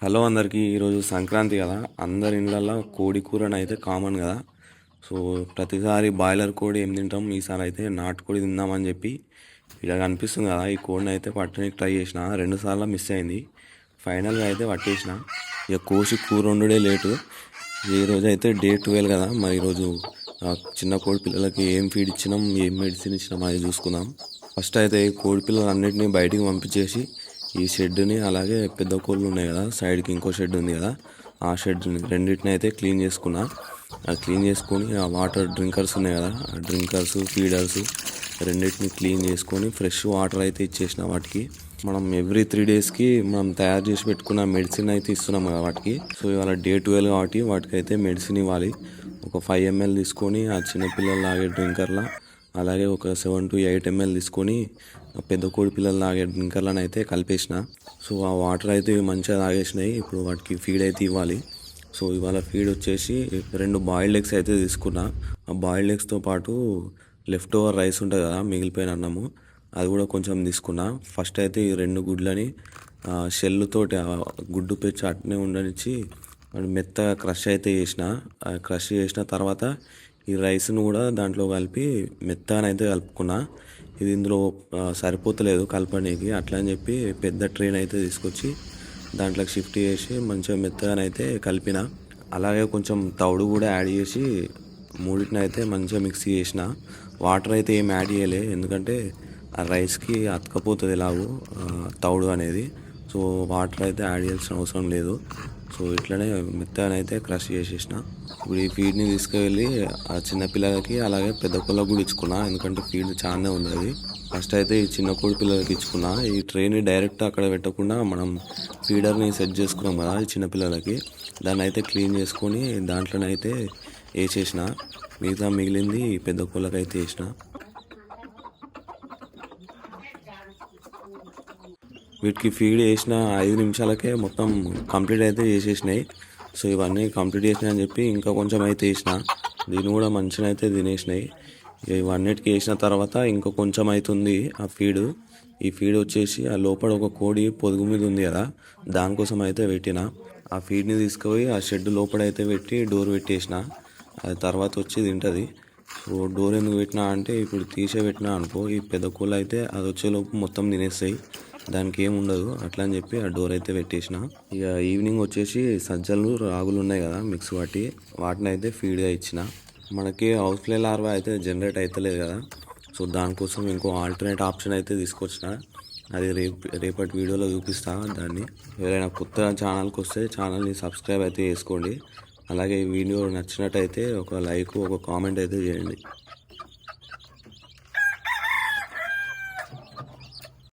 Hello అందరికీ. ఈరోజు సంక్రాంతి కదా, అందరి ఇళ్ళల్లో కోడి కూరని అయితే కామన్ కదా. సో ప్రతిసారి బాయిలర్ కోడి ఏం తింటాం, ఈసారి అయితే నాటుకోడి తిందామని చెప్పి ఇలా కనిపిస్తుంది కదా, ఈ కోడిని అయితే పట్టడానికి ట్రై చేసిన. 2 సార్లు మిస్ అయింది. ఫైనల్గా అయితే పట్టేసిన. ఇక కోసి కూర వండుడే లేటు. ఈరోజు అయితే డే 12 కదా. మరి ఈరోజు చిన్న కోడి పిల్లలకి ఏం ఫీడ్ ఇచ్చినాం, ఏం మెడిసిన్ ఇచ్చినాం అది చూసుకుందాం. ఫస్ట్ అయితే ఈ కోడి పిల్లలు అన్నింటినీ బయటికి పంపించేసి ఈ షెడ్ని, అలాగే పెద్ద కోళ్ళు ఉన్నాయి కదా, సైడ్కి ఇంకో షెడ్ ఉంది కదా, ఆ షెడ్ని రెండింటిని అయితే క్లీన్ చేసుకున్నా. అది క్లీన్ చేసుకొని ఆ వాటర్ డ్రింకర్స్ ఉన్నాయి కదా, ఆ డ్రింకర్స్ ఫీడర్స్ రెండింటిని క్లీన్ చేసుకొని ఫ్రెష్ వాటర్ అయితే ఇచ్చేసిన వాటికి. మనం ఎవ్రీ 3 డేస్కి మనం తయారు చేసి పెట్టుకున్న మెడిసిన్ అయితే ఇస్తున్నాం కదా వాటికి. సో ఇవాళ డే 12 కాబట్టి వాటికి అయితే మెడిసిన్ ఇవ్వాలి. ఒక 5 ml తీసుకొని ఆ చిన్నపిల్లలు తాగే డ్రింకర్లా, అలాగే ఒక 7 to 8 ml తీసుకొని పెద్ద కోడి పిల్లలు తాగే డ్రింకర్లను అయితే కలిపేసిన. సో ఆ వాటర్ అయితే మంచిగా తాగేసినాయి. ఇప్పుడు వాటికి ఫీడ్ అయితే ఇవ్వాలి. సో ఇవాళ ఫీడ్ వచ్చేసి 2 బాయిల్డ్ ఎగ్స్ అయితే తీసుకున్నా. ఆ బాయిల్డ్ ఎగ్స్తో పాటు లెఫ్ట్ ఓవర్ రైస్ ఉంటుంది కదా, మిగిలిపోయిన అన్నము, అది కూడా కొంచెం తీసుకున్నా. ఫస్ట్ అయితే ఈ 2 గుడ్లని షెల్లుతోటి గుడ్డు పెంచి అట్నే ఉండనిచ్చి మెత్తగా క్రష్ అయితే చేసిన. క్రష్ చేసిన తర్వాత ఈ రైస్ను కూడా దాంట్లో కలిపి మెత్తగానైతే కలుపుకున్నా. ఇది ఇందులో సరిపోతలేదు కలపడానికి, అట్లా అని చెప్పి పెద్ద ట్రైన్ అయితే తీసుకొచ్చి దాంట్లోకి షిఫ్ట్ చేసి మంచిగా మెత్తగానైతే కలిపిన. అలాగే కొంచెం తౌడు కూడా యాడ్ చేసి మూడింటిని అయితే మంచిగా మిక్స్ చేసిన. వాటర్ అయితే ఏం యాడ్ చేయలే, ఎందుకంటే ఆ రైస్కి అతకపోతుంది ఎలాగో తౌడు అనేది. సో వాటర్ అయితే యాడ్ చేయాల్సిన అవసరం లేదు. సో ఇట్లనే మెత్తగానైతే క్రష్ చేసేసిన. ఇప్పుడు ఈ ఫీడ్ని తీసుకువెళ్ళి ఆ చిన్నపిల్లలకి అలాగే పెద్ద కోళ్ళకి కూడా ఇచ్చుకున్నా, ఎందుకంటే ఫీడ్ చాలానే ఉంది అది. ఫస్ట్ అయితే ఈ చిన్న కోడి పిల్లలకి ఇచ్చుకున్నా. ఈ ట్రైని డైరెక్ట్ అక్కడ పెట్టకుండా మనం ఫీడర్ని సెట్ చేసుకున్నాం కదా ఈ చిన్నపిల్లలకి, దాన్ని అయితే క్లీన్ చేసుకొని దాంట్లోనైతే వేసేసిన. మిగతా మిగిలింది పెద్ద కోళ్ళకి అయితే వేసిన. వీటికి ఫీడ్ వేసిన 5 నిమిషాలకే మొత్తం కంప్లీట్ అయితే చేసేసినాయి. సో ఇవన్నీ కంప్లీట్ చేసినాయి అని చెప్పి ఇంకా కొంచెం అయితే వేసిన. దీన్ని కూడా మంచిగా అయితే తినేసినాయి. ఇవన్నిటికి వేసిన తర్వాత ఇంకా కొంచెం అవుతుంది ఆ ఫీడ్. ఈ ఫీడ్ వచ్చేసి ఆ లోపల ఒక కోడి పొదుగు మీద ఉంది కదా, దానికోసం అయితే పెట్టిన. ఆ ఫీడ్ని తీసుకుపోయి ఆ షెడ్ లోపల అయితే పెట్టి డోర్ పెట్టేసిన. అది తర్వాత వచ్చి తింటుంది. సో డోర్ ఎందుకు పెట్టినా అంటే, ఇప్పుడు తీసే పెట్టినా అనుకో, ఈ పెద్ద కోళ్ళు అయితే అది వచ్చేలోపు మొత్తం తినేస్తాయి, దానికి ఏమి ఉండదు. అట్లా అని చెప్పి ఆ డోర్ అయితే పెట్టేసిన. ఇక ఈవినింగ్ వచ్చేసి సజ్జలు రాగులు ఉన్నాయి కదా మిక్స్, వాటిని అయితే ఫీడ్గా ఇచ్చిన. మనకి హౌస్ ఫ్లై లార్వా అయితే జనరేట్ అవుతలేదు కదా, సో దానికోసం ఇంకో ఆల్టర్నేట్ ఆప్షన్ అయితే తీసుకొచ్చిన. అది రేపటి వీడియోలో చూపిస్తా దాన్ని. ఎవరైనా కొత్త ఛానల్కి వస్తే ఛానల్ని సబ్స్క్రైబ్ అయితే చేసుకోండి. అలాగే ఈ వీడియో నచ్చినట్టయితే ఒక లైక్, ఒక కామెంట్ అయితే చేయండి.